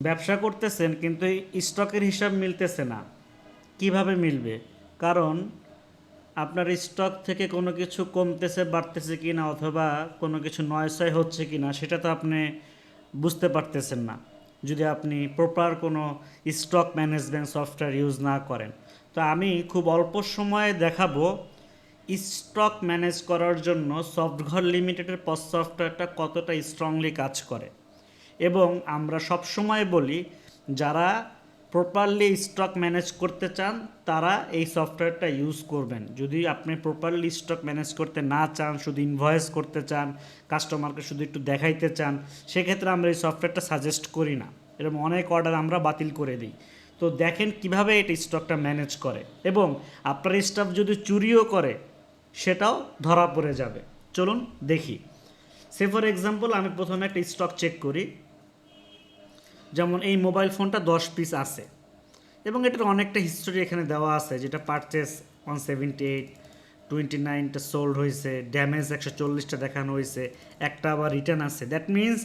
ব্যবসা করতেছেন কিন্তু এই স্টকের হিসাব মিলতেছে না, কিভাবে মিলবে? কারণ আপনার স্টক থেকে কোনো কিছু কমতেছে বাড়তেছে কি না, অথবা কোনো কিছু নয়ছয় হচ্ছে কি না, সেটা তো আপনি বুঝতে পারতেছেন না যদি আপনি প্রপার কোনো স্টক ম্যানেজমেন্ট সফটওয়্যার ইউজ না করেন। তো আমি খুব অল্প সময়ে দেখাবো স্টক ম্যানেজ করার জন্য সফটঘর লিমিটেডের পস সফটওয়্যারটা কতটা স্ট্রংলি কাজ করে। এবং আমরা সব সময় বলি, যারা প্রপারলি স্টক ম্যানেজ করতে চান তারা এই সফটওয়্যারটা ইউজ করবেন। যদি আপনি প্রপারলি স্টক ম্যানেজ করতে না চান, শুধু ইনভয়েস করতে চান, কাস্টমারকে শুধু একটু দেখাইতে চান, সেক্ষেত্রে আমরা এই সফটওয়্যারটা সাজেস্ট করি না। এরকম অনেক অর্ডার আমরা বাতিল করে দিই। তো দেখেন কিভাবে এটা স্টকটা ম্যানেজ করে, এবং আপনার স্টাফ যদি চুরিও করে সেটাও ধরা পড়ে যাবে। চলুন দেখি। সে ফর এক্সাম্পল আমি প্রথমে একটা স্টক চেক করি। যেমন এই মোবাইল ফোনটা 10 পিস আছে এবং এটার অনেকটা হিস্টোরি এখানে দেওয়া আছে, যেটা পারচেস 178, 29টা সোল্ড হয়েছে, ড্যামেজ 140টা দেখানো হয়েছে, একটা আবার রিটার্ন আছে। দ্যাট মিন্স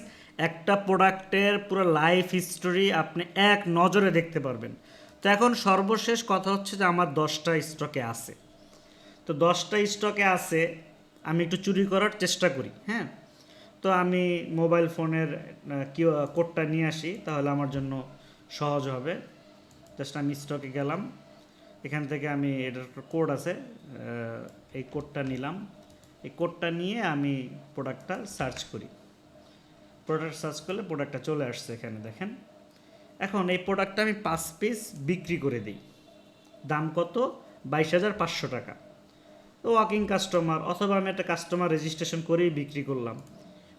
একটা প্রোডাক্টের পুরো লাইফ হিস্টোরি আপনি এক নজরে দেখতে পারবেন। তো এখন সর্বশেষ কথা হচ্ছে যে আমার 10টা স্টকে আছে। তো 10টা স্টকে আছে, আমি একটু চুরি করার চেষ্টা করি। হ্যাঁ, তো আমি মোবাইল ফোনের কোডটা নিয়ে আসি, তাহলে আমার জন্য সহজ হবে। জাস্ট আমি স্টকে গেলাম, এখান থেকে আমি এটার কোড আছে, এই কোডটা নিলাম। এই কোডটা নিয়ে আমি প্রোডাক্টটা সার্চ করি। প্রোডাক্ট সার্চ করলে প্রোডাক্টটা চলে আসছে এখানে দেখেন। এখন এই প্রোডাক্টটা আমি 5 পিস বিক্রি করে দিই। দাম কত? 22,500 টাকা। তো ওয়াকিং কাস্টমার, অথবা আমি একটা কাস্টমার রেজিস্ট্রেশন করেই বিক্রি করলাম।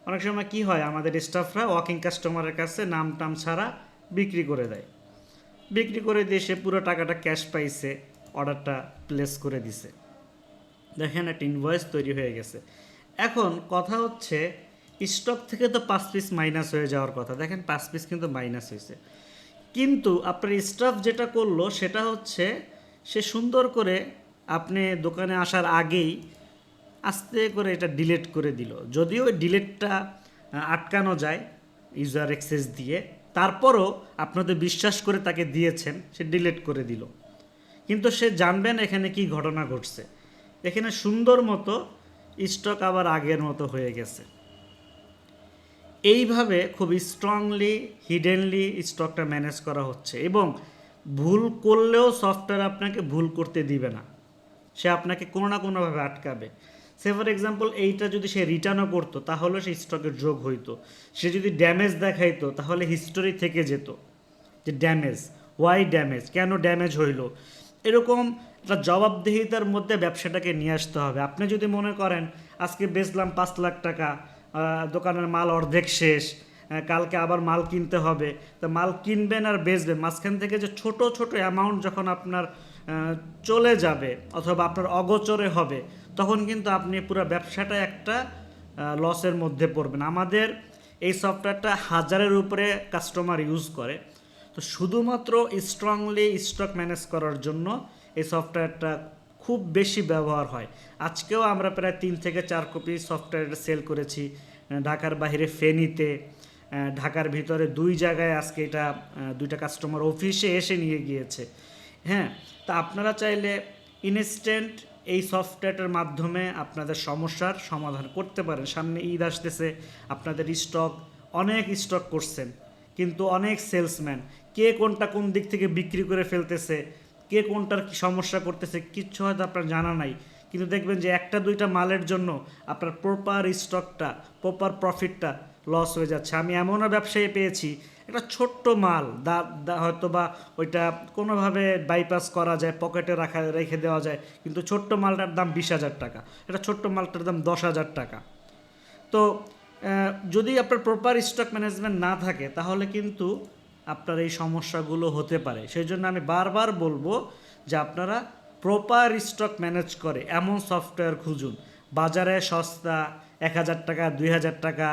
অনেক সময় কি হয়, আমাদের স্টাফরা ওয়াকিং কাস্টমারের কাছে নাম টাম ছাড়া বিক্রি করে দেয়। বিক্রি করে দিয়ে সে পুরো টাকাটা ক্যাশ পাইছে, অর্ডারটা প্লেস করে দিছে। দেখেন একটা ইনভয়েস তৈরি হয়ে গেছে। এখন কথা হচ্ছে, স্টক থেকে তো 5 পিস মাইনাস হয়ে যাওয়ার কথা, দেখেন 5 পিস কিন্তু মাইনাস হয়েছে। কিন্তু আপনার স্টাফ যেটা করলো সেটা হচ্ছে, সে সুন্দর করে আপনি দোকানে আসার আগেই আস্তে করে এটা ডিলিট করে দিল। যদিও ওই ডিলিটটা আটকানো যায় ইউজার অ্যাক্সেস দিয়ে, তারপরও আপনাদের বিশ্বাস করে তাকে দিয়েছেন, সে ডিলিট করে দিল। কিন্তু সে জানবেন এখানে কি ঘটনা ঘটছে। এখানে সুন্দর মতো স্টক আবার আগের মতো হয়ে গেছে। এইভাবে খুব স্ট্রংলি হিডেনলি স্টকটা ম্যানেজ করা হচ্ছে, এবং ভুল করলেও সফটওয়্যার আপনাকে ভুল করতে দিবে না, সে আপনাকে কোনো না কোনোভাবে আটকাবে। সে ফর এক্সাম্পল এইটা যদি সে রিটার্নও করতো তাহলে সেই স্টকের যোগ হইতো। সে যদি ড্যামেজ দেখাইতো তাহলে হিস্টোরি থেকে যেত যে ড্যামেজ, ওয়াই ড্যামেজ, কেন ড্যামেজ হইলো। এরকম একটা জবাবদিহিতার মধ্যে ব্যবসাটাকে নিয়ে আসতে হবে। আপনি যদি মনে করেন আজকে বেচলাম 5 লাখ টাকা, দোকানের মাল অর্ধেক শেষ, কালকে আবার মাল কিনতে হবে, তো মাল কিনবেন আর বেচবেন, মাঝখান থেকে যে ছোট ছোট অ্যামাউন্ট যখন আপনার চলে যাবে অথবা আপনার অগোচরে হবে, তখন কিন্তু আপনি পুরো ব্যবসাটা একটা লসের মধ্যে পড়বেন। আমাদের এই সফটওয়্যারটা 1000-এর উপরে কাস্টমার ইউজ করে। তো শুধুমাত্র স্ট্রংলি স্টক ম্যানেজ করার জন্য এই সফটওয়্যারটা খুব বেশি ব্যবহার হয়। আজকেও আমরা প্রায় 3 থেকে 4 কপি সফটওয়্যার সেল করেছি, ঢাকার বাইরে ফেনীতে, ঢাকার ভিতরে 2 জায়গায় আজকে এটা 2টা কাস্টমার অফিসে এসে নিয়ে গিয়েছে। হ্যাঁ, তা আপনারা চাইলে ইনস্ট্যান্ট এই সফটওয়্যারটার মাধ্যমে আপনাদের সমস্যার সমাধান করতে পারেন। সামনে ঈদ আসতেছে, আপনাদের স্টক অনেক স্টক করছেন, কিন্তু অনেক সেলসম্যান কে কোনটা কোন দিক থেকে বিক্রি করে ফেলতেছে, কে কোনটার কি সমস্যা করতেছে কিচ্ছু হয়তো আপনার জানা নাই। কিন্তু দেখবেন যে একটা দুইটা মালের জন্য আপনার প্রপার স্টকটা, প্রপার প্রফিটটা লস হয়ে যাচ্ছে। আমি এমনও ব্যবসায়ী পেয়েছি, একটা ছোট্ট মাল হয়তো বা ওইটা কোনোভাবে বাইপাস করা যায়, পকেটে রেখে দেওয়া যায়, কিন্তু ছোট্ট মালটার দাম 20,000 টাকা, এটা ছোট্ট মালটার দাম 10,000 টাকা। তো যদি আপনার প্রপার স্টক ম্যানেজমেন্ট না থাকে তাহলে কিন্তু আপনার এই সমস্যাগুলো হতে পারে। সেই জন্য আমি বারবার বলবো যে আপনারা প্রপার স্টক ম্যানেজ করে এমন সফটওয়্যার খুঁজুন। বাজারে সস্তা 1,000 টাকা, 2,000 টাকা,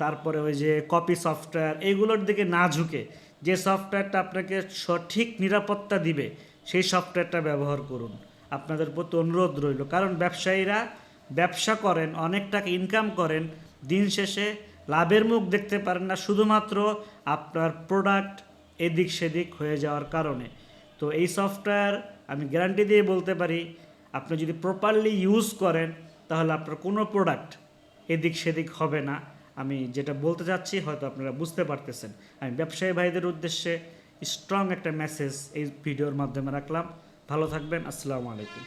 তারপরে ওই যে কপি সফটওয়্যার, এগুলোর দিকে না ঝুঁকে যে সফটওয়্যারটা আপনাকে সঠিক নিরাপত্তা দিবে সেই সফটওয়্যারটা ব্যবহার করুন। আপনাদের প্রতি অনুরোধ রইল, কারণ ব্যবসায়ীরা ব্যবসা করেন, অনেক টাকা ইনকাম করেন, দিন শেষে লাভের মুখ দেখতে পারেন না, শুধুমাত্র আপনার প্রোডাক্ট এদিক সেদিক হয়ে যাওয়ার কারণে। তো এই সফটওয়্যার আমি গ্যারান্টি দিয়ে বলতে পারি, আপনি যদি প্রপারলি ইউজ করেন তাহলে আপনার কোনো প্রোডাক্ট এদিক সেদিক হবে না। আমি যেটা বলতে চাচ্ছি হয়তো আপনারা বুঝতে পারতেছেন। আমি ব্যবসায়ী ভাইদের উদ্দেশ্যে স্ট্রং একটা মেসেজ এই ভিডিওর মাধ্যমে রাখলাম। ভালো থাকবেন। আসসালামু আলাইকুম।